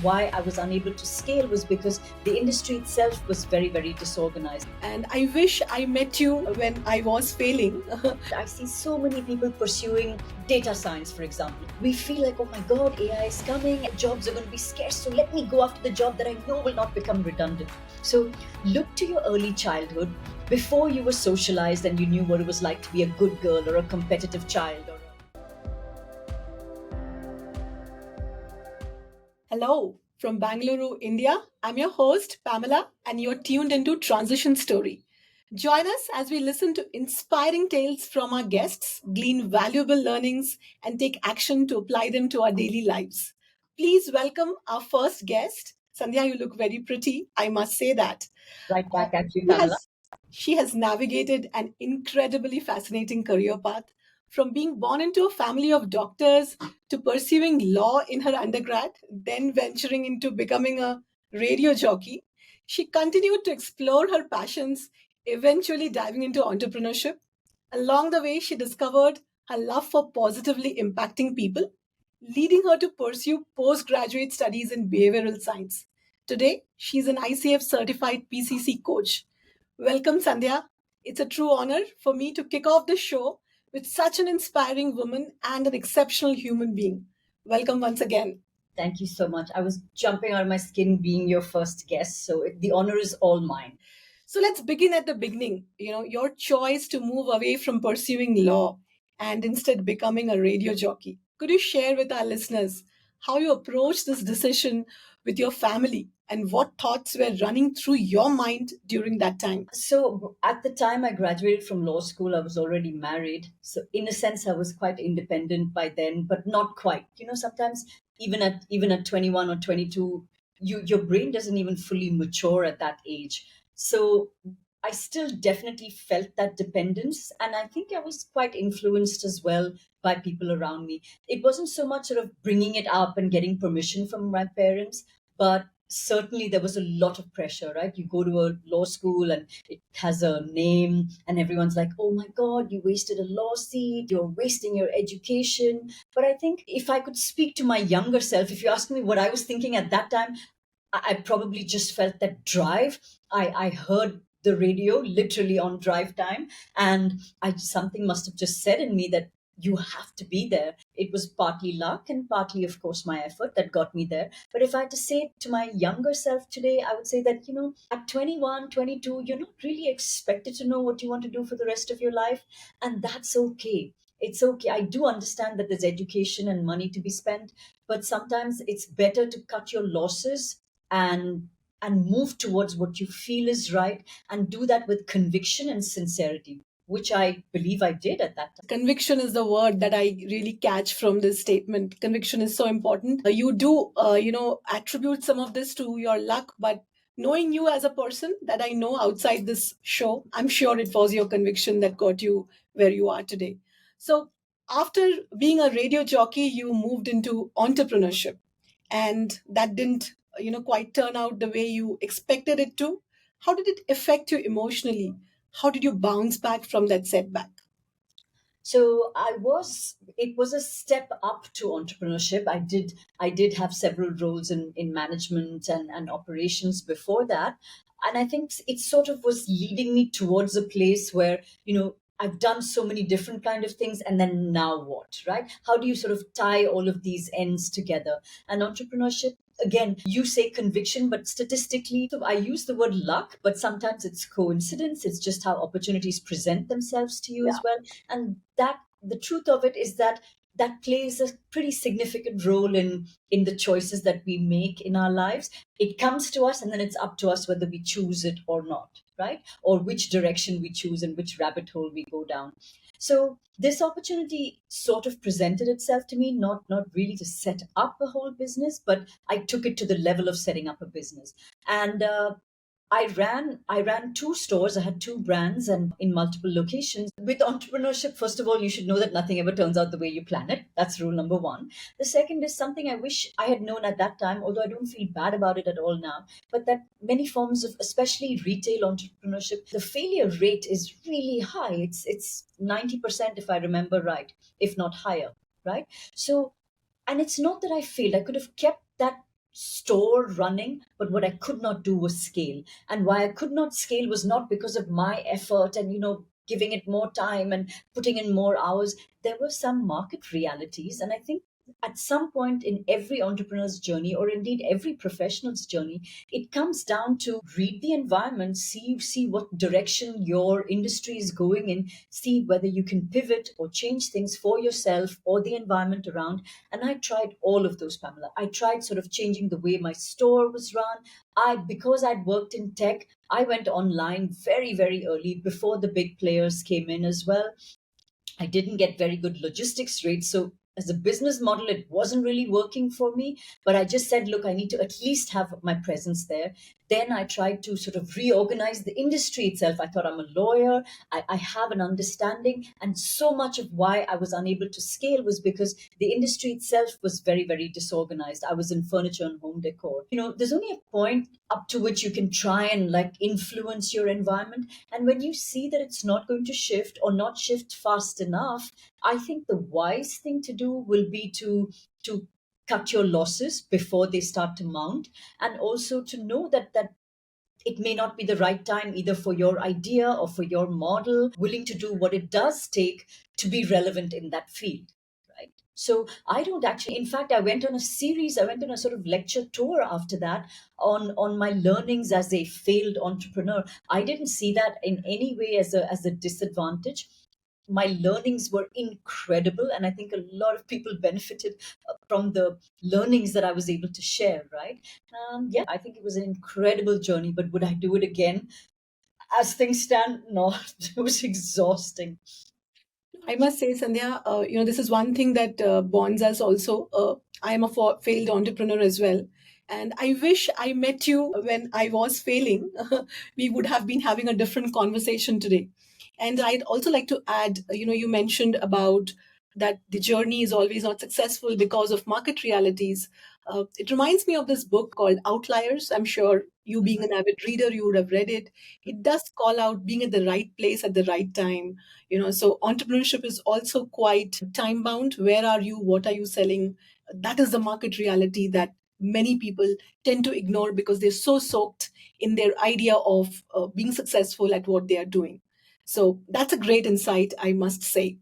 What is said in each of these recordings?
why I was unable to scale was because the industry itself was very, very disorganized. And I wish I met you when I was failing. I see so many people pursuing data science, for example. We feel like, oh my God, AI is coming, jobs are going to be scarce, so let me go after the job that I know will not become redundant. So look to your early childhood before you were socialized and you knew what it was like to be a good girl or a competitive child. Hello from Bangalore, India. I'm your host, Pamela, and you're tuned into Transition Story. Join us as we listen to inspiring tales from our guests, glean valuable learnings, and take action to apply them to our daily lives. Please welcome our first guest. Sandhya, you look very pretty. I must say that. Right back at you, She Pamela. she has navigated an incredibly fascinating career path from being born into a family of doctors to pursuing law in her undergrad, then venturing into becoming a radio jockey. She continued to explore her passions, eventually diving into entrepreneurship. Along the way, she discovered her love for positively impacting people, leading her to pursue postgraduate studies in behavioral science. Today, she's an ICF certified PCC coach. Welcome, Sandhya. It's a true honor for me to kick off the show with such an inspiring woman and an exceptional human being. Welcome once again. Thank you so much. I was jumping out of my skin being your first guest, so the honor is all mine. So let's begin at the beginning. Your choice to move away from pursuing law and instead becoming a radio jockey. Could you share with our listeners how you approached this decision with your family and what thoughts were running through your mind during that time? So at the time I graduated from law school, I was already married. So in a sense, I was quite independent by then, but not quite. Sometimes even at 21 or 22, your brain doesn't even fully mature at that age. So I still definitely felt that dependence, and I think I was quite influenced as well by people around me. It wasn't so much sort of bringing it up and getting permission from my parents, but certainly there was a lot of pressure, right? You go to a law school and it has a name, and everyone's like, oh my God, you wasted a law seat, you're wasting your education. But I think if I could speak to my younger self, if you ask me what I was thinking at that time, I probably just felt that drive. I heard the radio literally on drive time, and something must have just said in me that you have to be there. It was partly luck and partly, of course, my effort that got me there. But if I had to say to my younger self today, I would say that, at 21, 22, you're not really expected to know what you want to do for the rest of your life. And that's okay. It's okay. I do understand that there's education and money to be spent, but sometimes it's better to cut your losses and move towards what you feel is right, and do that with conviction and sincerity, which I believe I did at that time. Conviction is the word that I really catch from this statement. Conviction is so important. You do, attribute some of this to your luck, but knowing you as a person that I know outside this show, I'm sure it was your conviction that got you where you are today. So, after being a radio jockey, you moved into entrepreneurship, and that didn't, quite turn out the way you expected it to. How did it affect you emotionally? How did you bounce back from that setback? So it was a step up to entrepreneurship. I did have several roles in management and operations before that. And I think it sort of was leading me towards a place where, I've done so many different kind of things, and then now what, right? How do you sort of tie all of these ends together? And entrepreneurship, again, you say conviction, but statistically, so I use the word luck, but sometimes it's coincidence. It's just how opportunities present themselves to you as well. And that the truth of it is that that plays a pretty significant role in the choices that we make in our lives. It comes to us, and then it's up to us whether we choose it or not, right? Or which direction we choose and which rabbit hole we go down. So this opportunity sort of presented itself to me, not really to set up a whole business, but I took it to the level of setting up a business. And I ran two stores. I had two brands and in multiple locations. With entrepreneurship, first of all, you should know that nothing ever turns out the way you plan it. That's rule number one. The second is something I wish I had known at that time, although I don't feel bad about it at all now, but that many forms of, especially retail entrepreneurship, the failure rate is really high. It's 90%, if I remember right, if not higher, right? So, and it's not that I failed. I could have kept that store running, but what I could not do was scale. And why I could not scale was not because of my effort and, giving it more time and putting in more hours. There were some market realities. And I think at some point in every entrepreneur's journey, or indeed every professional's journey, it comes down to read the environment, see what direction your industry is going in, see whether you can pivot or change things for yourself or the environment around. And I tried all of those, Pamela. I tried sort of changing the way my store was run. Because I'd worked in tech, I went online very, very early before the big players came in as well. I didn't get very good logistics rates. So as a business model, it wasn't really working for me. But I just said, look, I need to at least have my presence there. Then I tried to sort of reorganize the industry itself. I thought, I'm a lawyer, I have an understanding. And so much of why I was unable to scale was because the industry itself was very, very disorganized. I was in furniture and home decor. There's only a point up to which you can try and like influence your environment. And when you see that it's not going to shift or not shift fast enough, I think the wise thing to do will be to cut your losses before they start to mount, and also to know that it may not be the right time either for your idea or for your model, willing to do what it does take to be relevant in that field. Right. So I don't actually, in fact, I went on a sort of lecture tour after that on my learnings as a failed entrepreneur. I didn't see that in any way as a disadvantage. My learnings were incredible, and I think a lot of people benefited from the learnings that I was able to share. Right. Yeah, I think it was an incredible journey, but would I do it again? As things stand, not. It was exhausting. I must say, Sandhya, this is one thing that bonds us also. I am a failed entrepreneur as well. And I wish I met you when I was failing. We would have been having a different conversation today. And I'd also like to add, you mentioned about that the journey is always not successful because of market realities. It reminds me of this book called Outliers. I'm sure you, being an avid reader, you would have read it. It does call out being at the right place at the right time. So entrepreneurship is also quite time bound. Where are you? What are you selling? That is the market reality that many people tend to ignore because they're so soaked in their idea of being successful at what they are doing. So that's a great insight, I must say.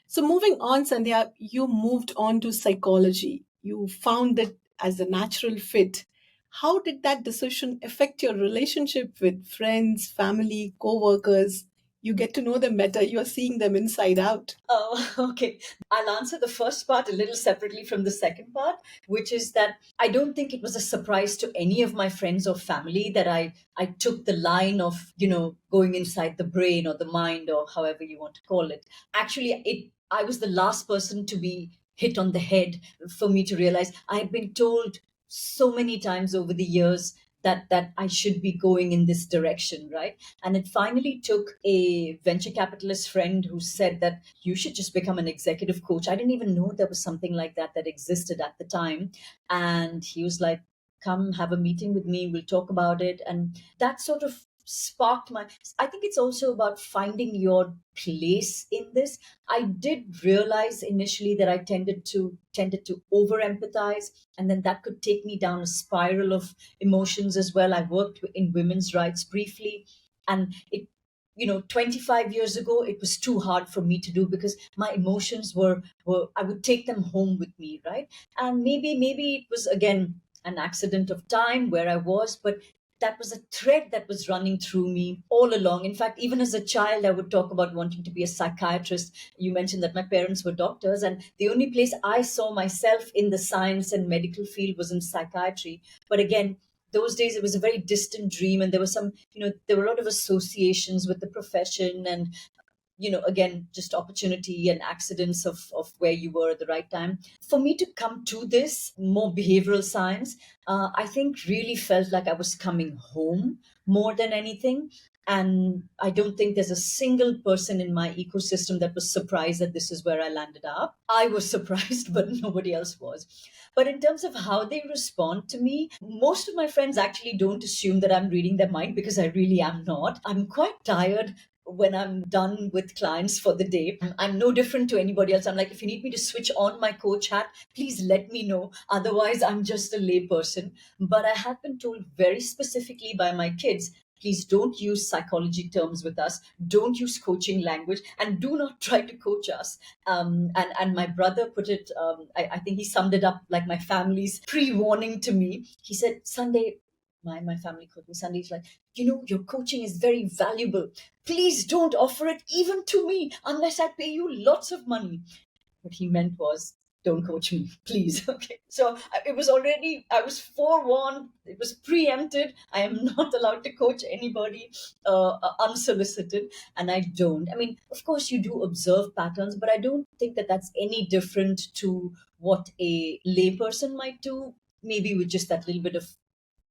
So moving on, Sandhya, you moved on to psychology. You found it as a natural fit. How did that decision affect your relationship with friends, family, co-workers? You get to know them better. You're seeing them inside out. Oh, okay. I'll answer the first part a little separately from the second part, which is that I don't think it was a surprise to any of my friends or family that I took the line of, going inside the brain or the mind or however you want to call it. Actually, I was the last person to be hit on the head for me to realize. I had been told so many times over the years that I should be going in this direction, right? And it finally took a venture capitalist friend who said that you should just become an executive coach. I didn't even know there was something like that existed at the time. And he was like, come have a meeting with me, we'll talk about it. And that sort of sparked my, I think it's also about finding your place in this. I did realize initially that I tended to over empathize, and then that could take me down a spiral of emotions as well. I worked in women's rights briefly, and 25 years ago, it was too hard for me to do because my emotions were I would take them home with me, right? And maybe it was again an accident of time where I was, but that was a thread that was running through me all along. In fact, even as a child, I would talk about wanting to be a psychiatrist. You mentioned that my parents were doctors, and the only place I saw myself in the science and medical field was in psychiatry. But again, those days it was a very distant dream, and there were a lot of associations with the profession, and again, just opportunity and accidents of where you were at the right time. For me to come to this more behavioral science, I think really felt like I was coming home more than anything. And I don't think there's a single person in my ecosystem that was surprised that this is where I landed up. I was surprised, but nobody else was. But in terms of how they respond to me, most of my friends actually don't assume that I'm reading their mind, because I really am not. I'm quite tired when I'm done with clients for the day. I'm no different to anybody else. I'm like, if you need me to switch on my coach hat, please let me know. Otherwise, I'm just a lay person. But I have been told very specifically by my kids, please don't use psychology terms with us. Don't use coaching language, and do not try to coach us. And my brother put it. I think he summed it up like my family's pre-warning to me. He said, Sunday. My family called me Sunday. He's like, your coaching is very valuable. Please don't offer it even to me unless I pay you lots of money. What he meant was, don't coach me, please. Okay. So it was already, I was forewarned, it was preempted. I am not allowed to coach anybody unsolicited, and I don't. I mean, of course, you do observe patterns, but I don't think that that's any different to what a layperson might do, maybe with just that little bit of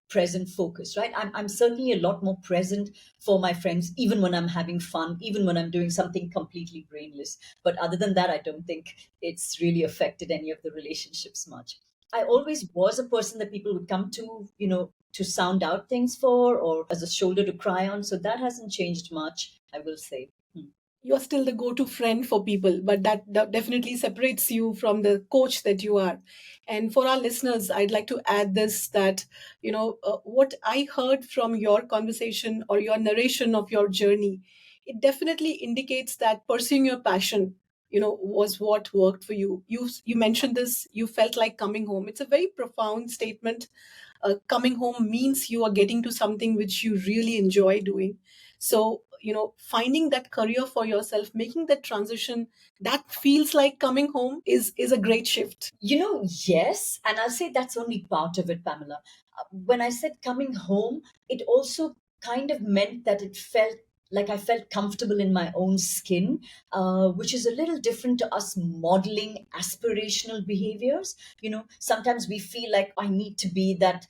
present focus, right? I'm certainly a lot more present for my friends, even when I'm having fun, even when I'm doing something completely brainless. But other than that, I don't think it's really affected any of the relationships much. I always was a person that people would come to, to sound out things for, or as a shoulder to cry on. So that hasn't changed much, I will say. You're still the go-to friend for people, but that definitely separates you from the coach that you are. And for our listeners, I'd like to add this, that what I heard from your conversation or your narration of your journey, it definitely indicates that pursuing your passion was what worked for you. You mentioned this, you felt like coming home. It's a very profound statement. Coming home means you are getting to something which you really enjoy doing. So finding that career for yourself, making that transition that feels like coming home is a great shift. Yes, and I'll say that's only part of it, Pamela. When I said coming home, it also kind of meant that it felt like I felt comfortable in my own skin, which is a little different to us modeling aspirational behaviors. Sometimes we feel like I need to be that,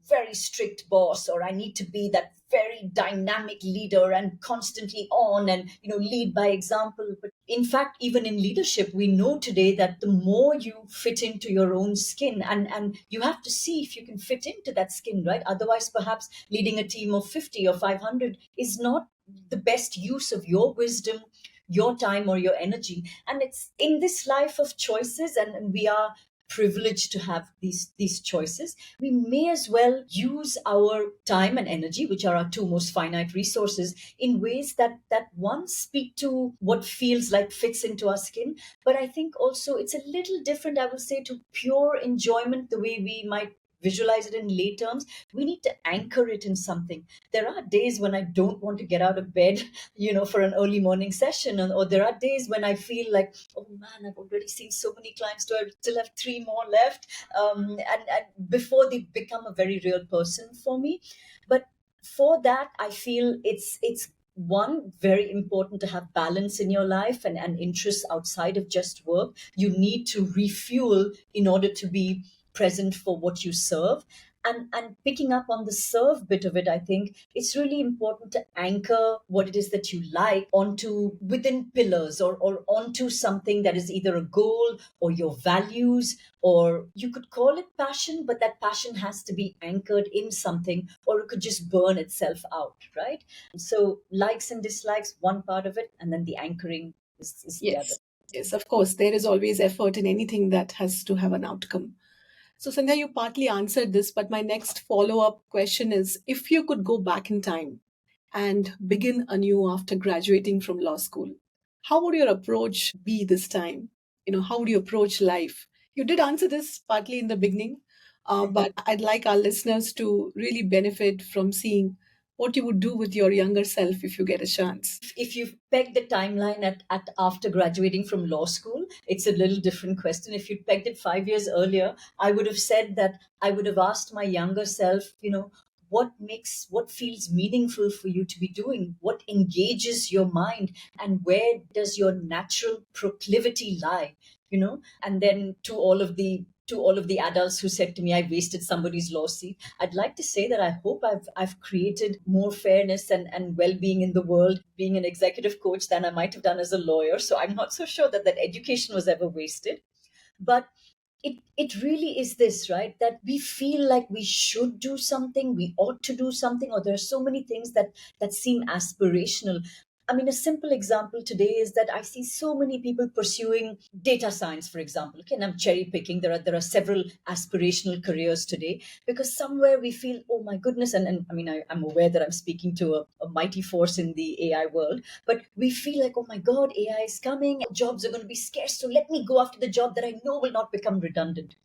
very strict boss, or I need to be that very dynamic leader and constantly on and, lead by example. But in fact, even in leadership, we know today that the more you fit into your own skin, and you have to see if you can fit into that skin, right? Otherwise, perhaps leading a team of 50 or 500 is not the best use of your wisdom, your time, or your energy. And it's in this life of choices, and we are privileged to have these choices. We may as well use our time and energy, which are our two most finite resources, in ways that one, speak to what feels like fits into our skin. But I think also it's a little different, I will say, to pure enjoyment, the way we might visualize it in lay terms. We need to anchor it in something. There are days when I don't want to get out of bed, for an early morning session, or there are days when I feel like, oh man, I've already seen so many clients, do I still have three more left? And before they become a very real person for me. But for that, I feel it's one, very important to have balance in your life, and interests outside of just work. You need to refuel in order to be present for what you serve. And picking up on the serve bit of it, I think it's really important to anchor what it is that you like onto within pillars, or onto something that is either a goal or your values, or you could call it passion, but that passion has to be anchored in something, or it could just burn itself out, right? So likes and dislikes, one part of it, and then the anchoring is the other. Yes, yes, of course, there is always effort in anything that has to have an outcome. So, Sandhya, you partly answered this, but my next follow up question is, if you could go back in time and begin anew after graduating from law school, how would your approach be this time? How would you approach life? You did answer this partly in the beginning, but I'd like our listeners to really benefit from seeing what you would do with your younger self if you get a chance. If you peg the timeline at after graduating from law school, it's a little different question. If you pegged it 5 years earlier, I would have said that I would have asked my younger self, what feels meaningful for you to be doing, what engages your mind, and where does your natural proclivity lie, and then to all of the adults who said to me, I wasted somebody's law seat, I'd like to say that I hope I've created more fairness and well-being in the world, being an executive coach, than I might have done as a lawyer. So I'm not so sure that education was ever wasted. But it really is this, right? That we feel like we should do something, we ought to do something, or there are so many things that seem aspirational. I mean, a simple example today is that I see so many people pursuing data science, for example. Okay, and I'm cherry picking. There are several aspirational careers today because somewhere we feel, oh my goodness, and I mean, I'm aware that I'm speaking to a mighty force in the AI world, but we feel like, oh my God, AI is coming, jobs are going to be scarce. So let me go after the job that I know will not become redundant.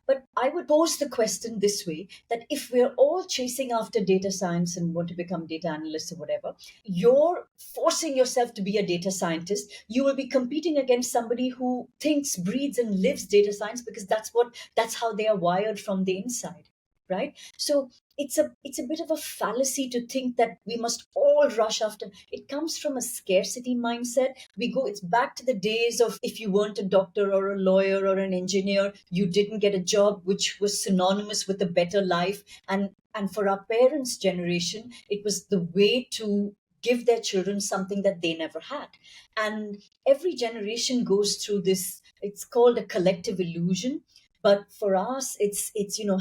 But I would pose the question this way, that if we're all chasing after data science and want to become data analysts or whatever, you're forcing yourself to be a data scientist. You will be competing against somebody who thinks, breathes, and lives data science because that's how they are wired from the inside. Right. So it's a bit of a fallacy to think that we must all rush after. It comes from a scarcity mindset. It's back to the days of, if you weren't a doctor or a lawyer or an engineer, you didn't get a job which was synonymous with a better life. And for our parents' generation, it was the way to give their children something that they never had. And every generation goes through this. It's called a collective illusion. But for us, it's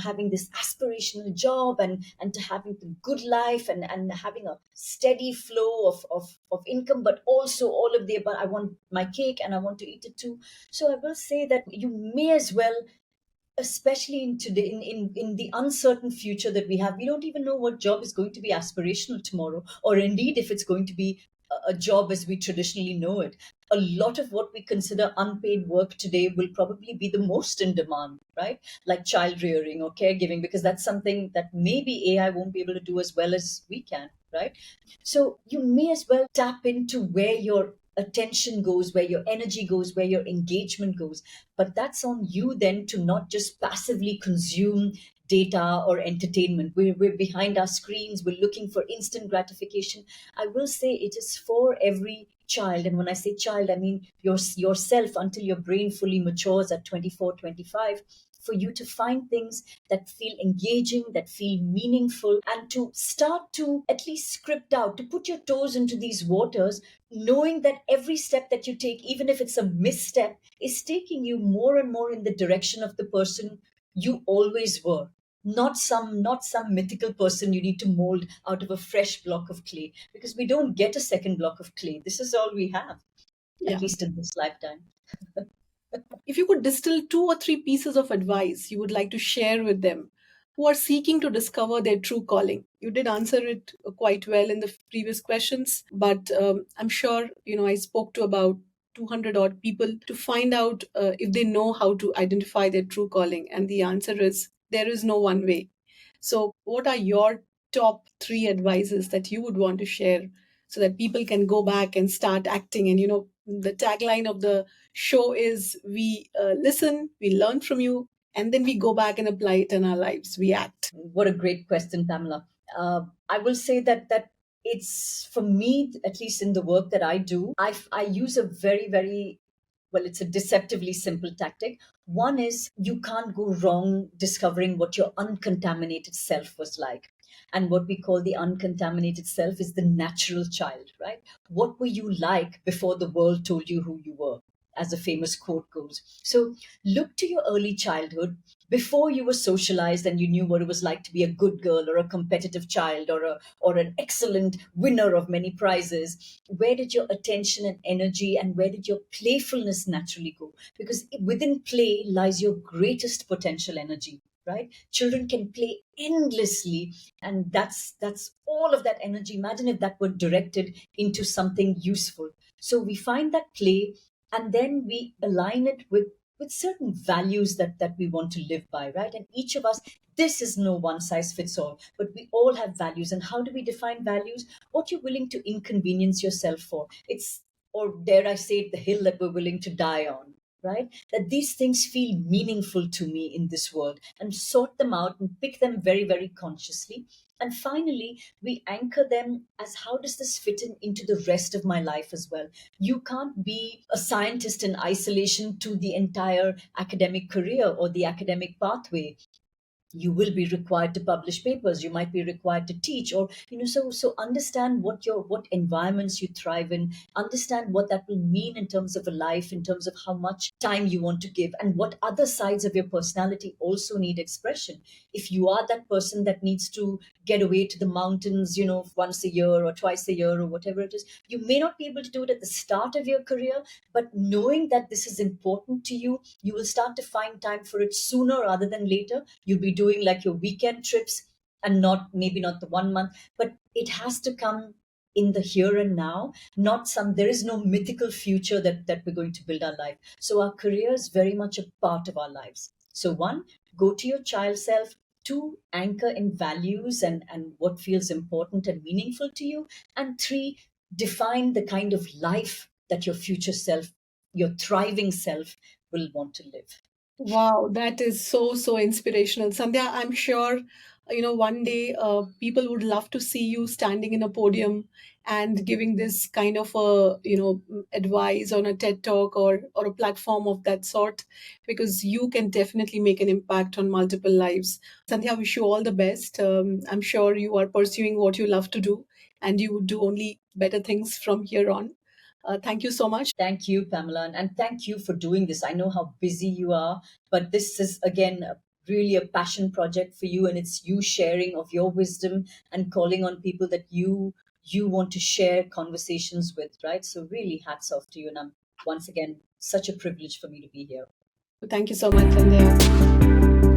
having this aspirational job, and to having the good life, and having a steady flow of income, but also all of the above. I want my cake and I want to eat it too. So I will say that you may as well, especially in today, in the uncertain future that we have, we don't even know what job is going to be aspirational tomorrow, or indeed if it's going to be a job as we traditionally know it. A lot of what we consider unpaid work today will probably be the most in demand, right? Like child rearing or caregiving, because that's something that maybe AI won't be able to do as well as we can, right? So you may as well tap into where your attention goes, where your energy goes, where your engagement goes. But that's on you then to not just passively consume data or entertainment. We're behind our screens, we're looking for instant gratification. I will say it is for every child. And when I say child, I mean yourself, until your brain fully matures at 24, 25, for you to find things that feel engaging, that feel meaningful, and to start to at least script out, to put your toes into these waters, knowing that every step that you take, even if it's a misstep, is taking you more and more in the direction of the person you always were. Not some mythical person you need to mold out of a fresh block of clay, because we don't get a second block of clay. This is all we have, at Yeah. least in this lifetime. If you could distill two or three pieces of advice you would like to share with them who are seeking to discover their true calling. You did answer it quite well in the previous questions, but I'm sure, I spoke to about 200 odd people to find out if they know how to identify their true calling. And the answer is there is no one way. So, what are your top three advices that you would want to share so that people can go back and start acting? And, the tagline of the show is we listen, we learn from you, and then we go back and apply it in our lives. We act. What a great question, Pamela. I will say that it's, for me, at least in the work that I do, I use a very, very, well, it's a deceptively simple tactic. One is, you can't go wrong discovering what your uncontaminated self was like. And what we call the uncontaminated self is the natural child, right? What were you like before the world told you who you were? As a famous quote goes. So look to your early childhood, before you were socialized and you knew what it was like to be a good girl or a competitive child, or an excellent winner of many prizes. Where did your attention and energy, and where did your playfulness naturally go? Because within play lies your greatest potential energy, right? Children can play endlessly, and that's all of that energy. Imagine if that were directed into something useful. So we find that play, and then we align it with certain values that we want to live by, right? And each of us, this is no one size fits all, but we all have values. And how do we define values? What you're willing to inconvenience yourself for. It's, or dare I say it, the hill that we're willing to die on, right? That these things feel meaningful to me in this world, and sort them out and pick them very, very consciously. And finally, we anchor them as, how does this fit into the rest of my life as well? You can't be a scientist in isolation to the entire academic career or the academic pathway. you will be required to publish papers, you might be required to teach, or so understand what environments you thrive in, understand what that will mean in terms of a life, in terms of how much time you want to give, and what other sides of your personality also need expression. If you are that person that needs to get away to the mountains, once a year or twice a year or whatever it is, you may not be able to do it at the start of your career, but knowing that this is important to you, you will start to find time for it sooner rather than later. You'll be doing like your weekend trips, and not, maybe not the 1 month, but it has to come in the here and now. Not some, there is no mythical future that we're going to build our life. So our career is very much a part of our lives. So one, go to your child self. Two, anchor in values and what feels important and meaningful to you. And three, define the kind of life that your future self, your thriving self, will want to live. Wow, that is so, so inspirational. Sandhya, I'm sure, one day people would love to see you standing in a podium and giving this kind of a, advice on a TED talk or a platform of that sort, because you can definitely make an impact on multiple lives. Sandhya, wish you all the best. I'm sure you are pursuing what you love to do, and you would do only better things from here on. Thank you so much. Thank you, Pamela, and thank you for doing this. I know how busy you are, but this is again really a passion project for you, and it's you sharing of your wisdom and calling on people that you want to share conversations with, right? So really, hats off to you, and I'm once again such a privilege for me to be here. Thank you so much, Sandhya.